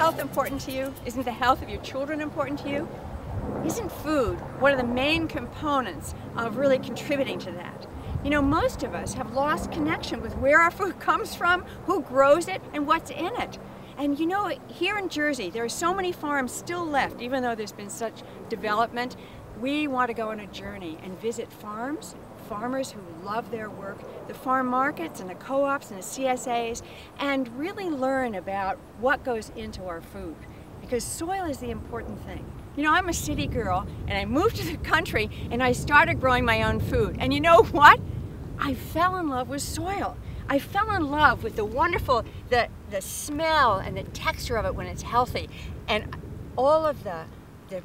health important to you? Isn't the health of your children important to you? Isn't food one of the main components of really contributing to that? You know, most of us have lost connection with where our food comes from, who grows it, and what's in it. And you know, here in Jersey, there are so many farms still left, even though there's been such development. We want to go on a journey and visit farms, farmers who love their work, the farm markets and the co-ops and the CSAs, and really learn about what goes into our food. Because soil is the important thing. You know, I'm a city girl, and I moved to the country, and I started growing my own food. And you know what? I fell in love with soil. I fell in love with the wonderful, the smell and the texture of it when it's healthy, and all of the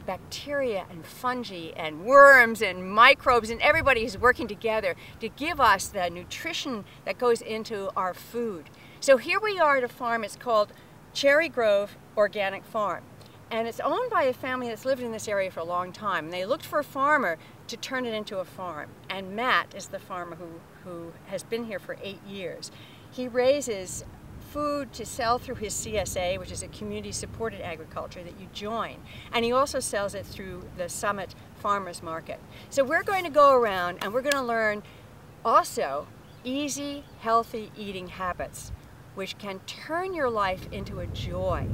bacteria and fungi and worms and microbes and everybody who's working together to give us the nutrition that goes into our food. So here we are at a farm. It's called Cherry Grove Organic Farm, and it's owned by a family that's lived in this area for a long time. And they looked for a farmer to turn it into a farm, and Matt is the farmer who has been here for 8 years. He raises food to sell through his CSA, which is a community-supported agriculture that you join, and he also sells it through the Summit Farmers Market. So we're going to go around and we're going to learn also easy, healthy eating habits, which can turn your life into a joy.